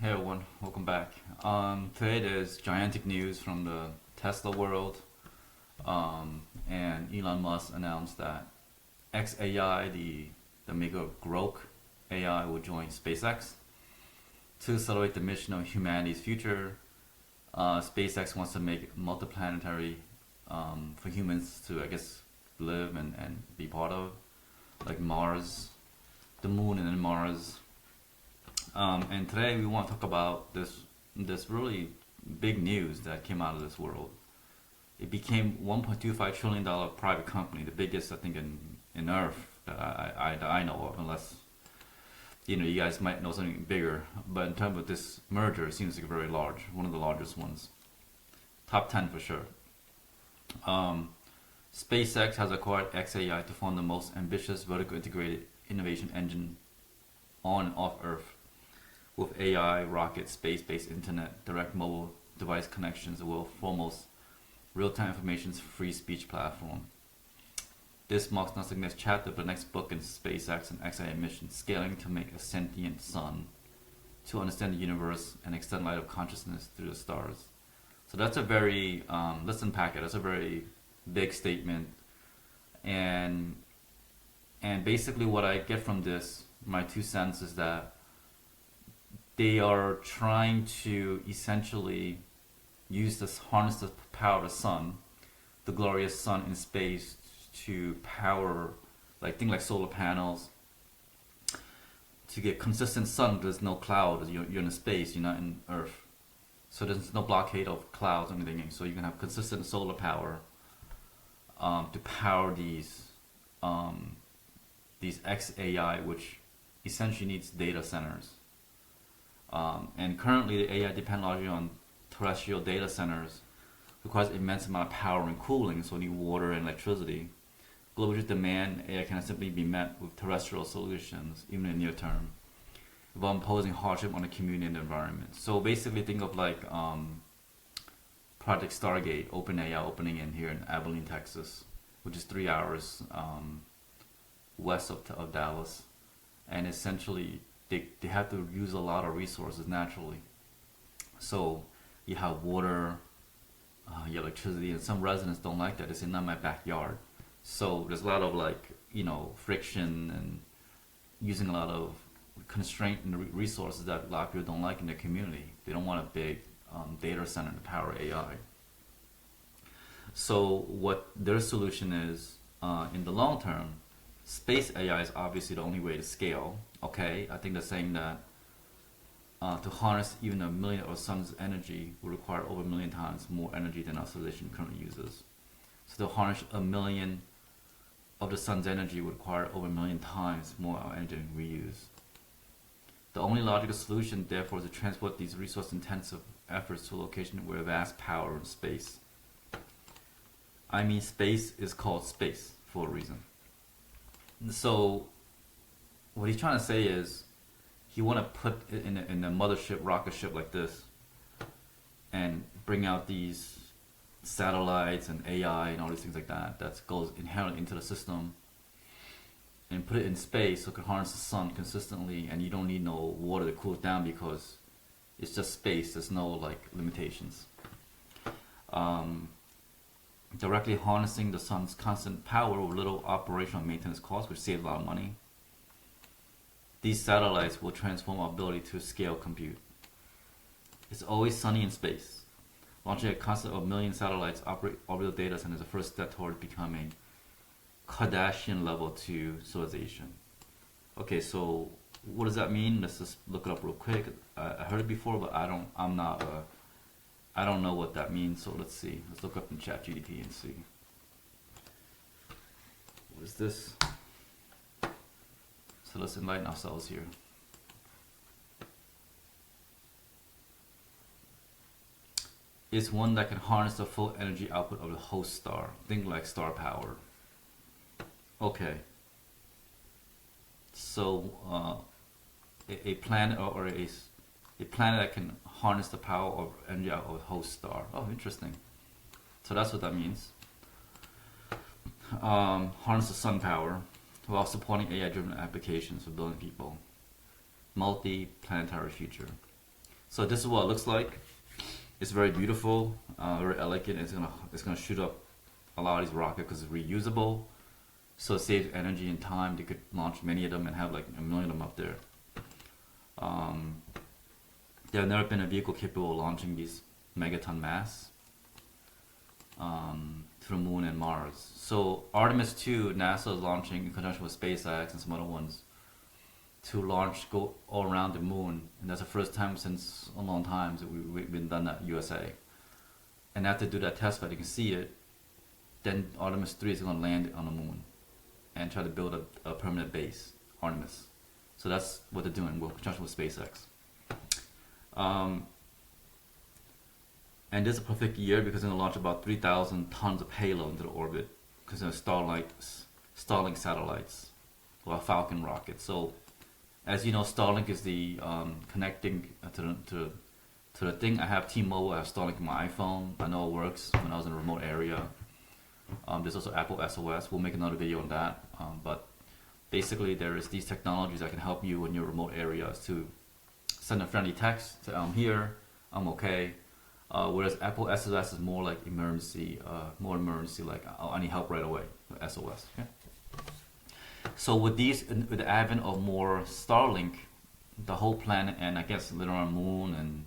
Hey everyone, welcome back. Today there's gigantic news from the Tesla world, and Elon Musk announced that xAI, the maker of Grok AI, will join SpaceX to accelerate the mission of humanity's future. SpaceX wants to make it multi-planetary for humans to, I guess, live and be part of, like Mars, the moon, and then Mars. And today we want to talk about this really big news that came out of this world. It became $1.25 trillion private company, the biggest I think in Earth that I know of, unless you guys might know something bigger. But in terms of this merger, it seems like very large, one of the largest ones, top 10 for sure. Um, SpaceX has acquired xAI to fund the most ambitious vertical integrated innovation engine on and off Earth with AI, rockets, space-based internet, direct mobile device connections, the world's foremost real-time information free speech platform. This marks not the next chapter, but the next book in SpaceX and xAI mission, scaling to make a sentient sun, to understand the universe and extend light of consciousness through the stars. So that's a very, let's unpack it. That's a very big statement, and basically what I get from this, my 2 cents, is that they are trying to essentially harness the power of the sun, the glorious sun in space, to power like things like solar panels, to get consistent sun. There's no cloud. You're in space. You're not in Earth, so there's no blockade of clouds or anything. So you can have consistent solar power to power these xAI, which essentially needs data centers. And currently, the AI depend largely on terrestrial data centers, requires immense amount of power and cooling, so need water and electricity. Global demand AI can simply be met with terrestrial solutions, even in the near term, without imposing hardship on the community and the environment. So basically, think of like Project Stargate, OpenAI opening in here in Abilene, Texas, which is 3 hours west of Dallas, and essentially they have to use a lot of resources naturally. So you have water, you have electricity, and some residents don't like that. They say, not my backyard. So there's a lot of friction and using a lot of constraint and resources that a lot of people don't like in their community. They don't want a big data center to power AI. So what their solution is, in the long term, space AI is obviously the only way to scale. Okay, I think they're saying that to harness even a million of the sun's energy will require over 1 million times more energy than our civilization currently uses. So to harness 1 million of the sun's energy would require over 1 million times more energy than we use. The only logical solution, therefore, is to transport these resource-intensive efforts to a location where vast power in space. I mean, space is called space for a reason. So what he's trying to say is he want to put it in a mothership, rocket ship like this, and bring out these satellites and AI and all these things like that goes inherently into the system, and put it in space so it can harness the sun consistently, and you don't need no water to cool it down because it's just space. There's no limitations. Directly harnessing the sun's constant power with little operational maintenance costs, which saves a lot of money. These satellites will transform our ability to scale compute. It's always sunny in space. Launching a concept of 1 million satellites operate orbital data centers is the first step toward becoming Kardashian level to civilization. Okay, so what does that mean? Let's just look it up real quick. I heard it before, but I don't know what that means. So let's see. Let's look up in ChatGPT and see. What is this? So let's enlighten ourselves here. It's one that can harness the full energy output of the host star. Think like star power. Okay. So a planet or a planet that can harness the power of energy out of a host star. Oh, interesting. So that's what that means. Harness the sun power while supporting AI-driven applications for billion people. Multi-planetary future. So this is what it looks like. It's very beautiful, very elegant. It's gonna shoot up a lot of these rockets because it's reusable. So it saves energy and time. They could launch many of them and have like a million of them up there. There have never been a vehicle capable of launching these megaton mass to the moon and Mars. So Artemis 2, NASA is launching in conjunction with SpaceX and some other ones to go all around the moon, and that's the first time since a long time that we've been done that USA. And after they do that test flight, you can see it. Then Artemis 3 is going to land on the moon and try to build a permanent base, Artemis. So that's what they're doing in conjunction with SpaceX. And this is a perfect year because they're going to launch about 3,000 tons of payload into the orbit because they're Starlink satellites or Falcon rockets. So, as you know, Starlink is the connecting to the thing. I have T-Mobile, I have Starlink in my iPhone. I know it works when I was in a remote area. There's also Apple SOS. We'll make another video on that. But basically, there is these technologies that can help you in your remote areas to send a friendly text to I'm here, I'm okay. Whereas Apple SOS is more like emergency, like I need help right away, SOS. Okay? So with with the advent of more Starlink, the whole planet and I guess later on Moon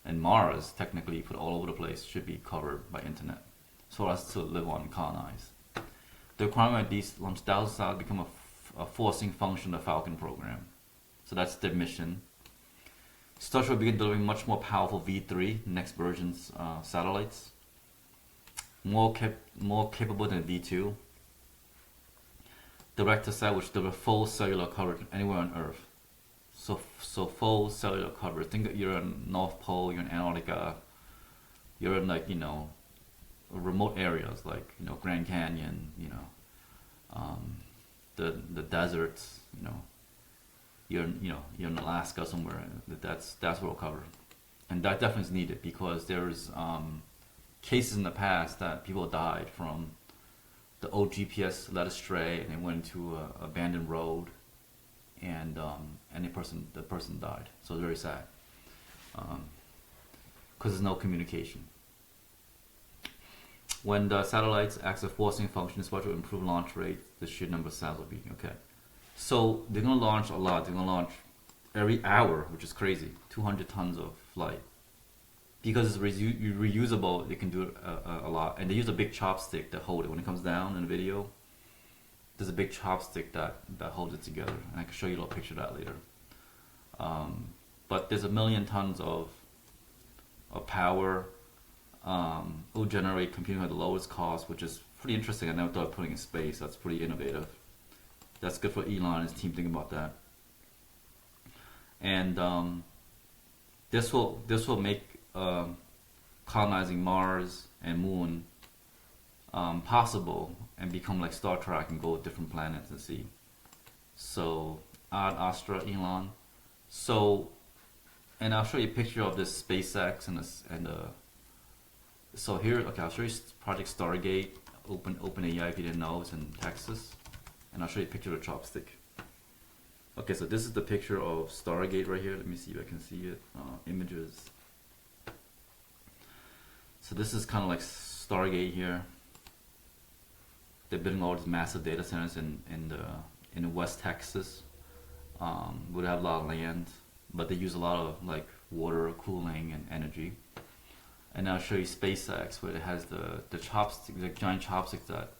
and Mars, technically put all over the place, should be covered by internet, so as to live on and colonize. The requirement of these launch thousands become a forcing function of the Falcon program. So that's their mission. Starship will begin delivering much more powerful V3, next version's satellites, more capable than V2. Direct-to-sat, which deliver full cellular coverage anywhere on Earth. So full cellular coverage. Think that you're in North Pole, you're in Antarctica, you're in like remote areas like Grand Canyon, the deserts, you're in Alaska somewhere. That's where it'll cover, and that definitely is needed because there's cases in the past that people died from the old GPS led astray and they went into an abandoned road, and the person died. So it's very sad because there's no communication. When the satellites act as a forcing function, it's supposed to improve launch rate. The sheer number of satellites will be okay. So they're gonna launch a lot. They're gonna launch every hour, which is crazy. 200 tons of flight. Because it's reusable, they can do it a lot. And they use a big chopstick to hold it. When it comes down in the video, there's a big chopstick that holds it together. And I can show you a little picture of that later. But there's 1 million tons of power. It will generate computing at the lowest cost, which is pretty interesting. I never thought of putting in space. That's pretty innovative. That's good for Elon and his team thinking about that. And this will make colonizing Mars and Moon possible and become like Star Trek and go to different planets and see. So Ad Astra, Elon. So, and I'll show you a picture of this SpaceX so here, okay, I'll show you Project Stargate, OpenAI if you didn't know, it's in Texas. And I'll show you a picture of the chopstick. Okay, so this is the picture of Stargate right here. Let me see if I can see it. Images. So this is kind of like Stargate here. They're building all these massive data centers in West Texas. Would have a lot of land, but they use a lot of like water cooling and energy. And I'll show you SpaceX, where it has the chopsticks, the giant chopsticks that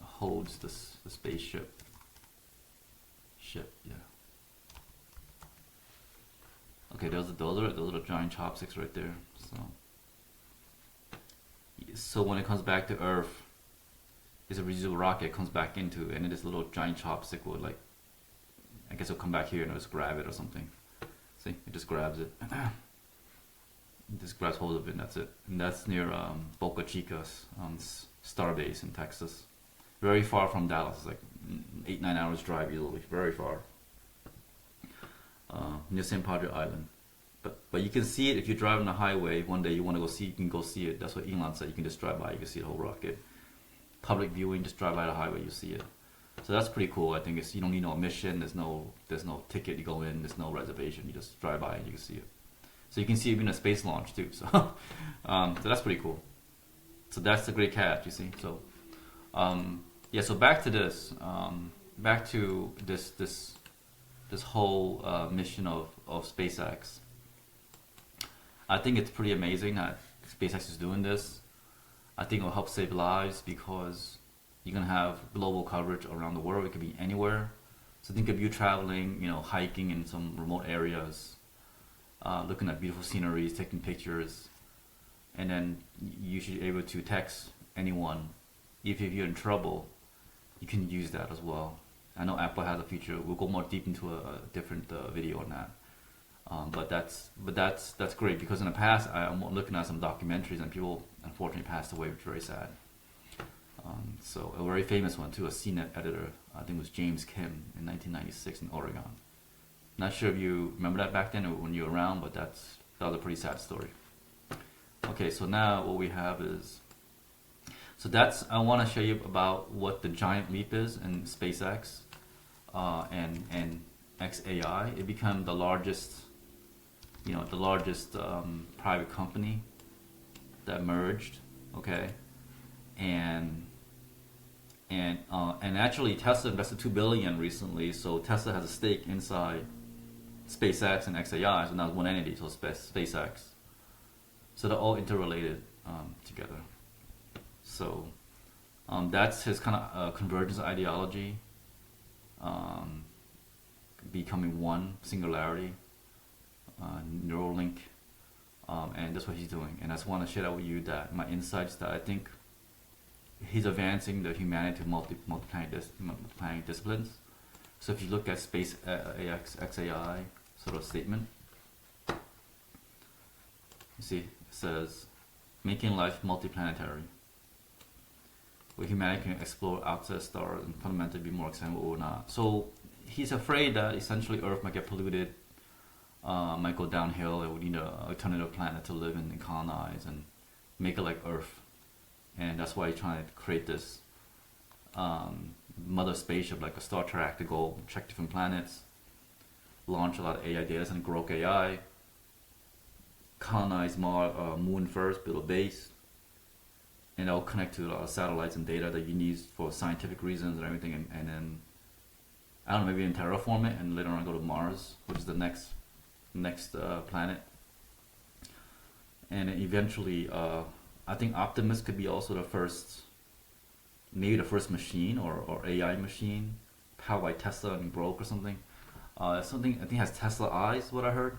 holds the spaceship. Yeah. Okay, those are the giant chopsticks right there. So when it comes back to Earth, it's a reusable rocket. It comes back into, and this little giant chopstick will like, I guess it'll come back here and it'll just grab it or something. See, it just grabs it. It just grabs hold of it and that's it. And that's near Boca Chica, Starbase in Texas. Very far from Dallas. It's like 8-9 hours drive easily. Very far. Near St. Padre Island. But you can see it if you drive on the highway. One day you want to go see, you can go see it. That's what Elon said. You can just drive by. You can see the whole rocket. Public viewing, just drive by the highway, you see it. So that's pretty cool. I think you don't need no admission. There's no ticket. You go in. There's no reservation. You just drive by and you can see it. So you can see it in a space launch too. So so that's pretty cool. So that's the great catch. You see. So yeah. So back to this. Back to this whole mission of SpaceX. I think it's pretty amazing that SpaceX is doing this. I think it will help save lives because you're gonna have global coverage around the world. It could be anywhere. So think of you traveling, hiking in some remote areas, looking at beautiful sceneries, taking pictures, and then you should be able to text anyone. If you're in trouble, you can use that as well. I know Apple has a feature. We'll go more deep into a different video on that. But that's great because in the past I'm looking at some documentaries and people unfortunately passed away, which is very sad. So a very famous one too, a CNET editor, I think it was James Kim in 1996 in Oregon. Not sure if you remember that back then or when you were around, but that was a pretty sad story. Okay, so now what we have is, I want to show you about what the giant leap is in SpaceX and xAI. It became the largest private company that merged, okay, and actually Tesla invested $2 billion recently, so Tesla has a stake inside SpaceX and xAI, so now it's one entity, so SpaceX. So they're all interrelated together. So that's his kind of convergence ideology, becoming one singularity, Neuralink, and that's what he's doing. And I just want to share that with you, that my insights, that I think he's advancing the humanity to multi-planetary disciplines. So if you look at xAI sort of statement, you see it says making life multi-planetary, where humanity can explore outside stars and fundamentally be more excited or not. So he's afraid that essentially Earth might get polluted, might go downhill, and we need an alternative planet to live in and colonize and make it like Earth. And that's why he's trying to create this mother spaceship like a Star Trek to go check different planets, launch a lot of AI data and grok AI, colonize Moon first, build a base, and that'll connect to satellites and data that you need for scientific reasons and everything, and then I don't know, maybe in terraform it and later on go to Mars, which is the next planet, and eventually I think Optimus could be also maybe the first machine or AI machine powered by Tesla and Grok or something. Something I think has Tesla eyes, what I heard.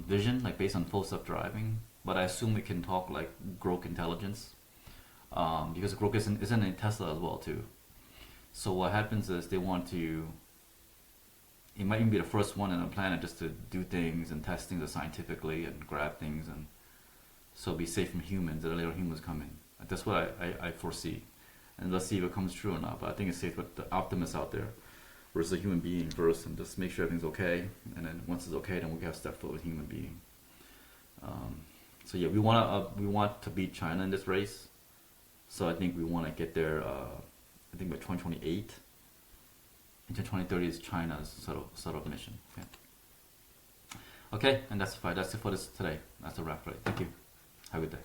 Vision, like based on full self driving, but I assume it can talk like Grok intelligence, because Grok isn't in Tesla as well too. So what happens is they want to. It might even be the first one on the planet just to do things and test things scientifically and grab things, and so be safe from humans. That later humans come in. That's what I foresee, and let's see if it comes true or not. But I think it's safe with the Optimus out there versus a human being first, and just make sure everything's okay. And then once it's okay, then we have step forward with a human being. So yeah, we want to beat China in this race. So I think we want to get there. I think by 2028. Into 2030 is China's sort of mission. Okay, and that's it for this today. That's a wrap for it. Thank you. Have a good day.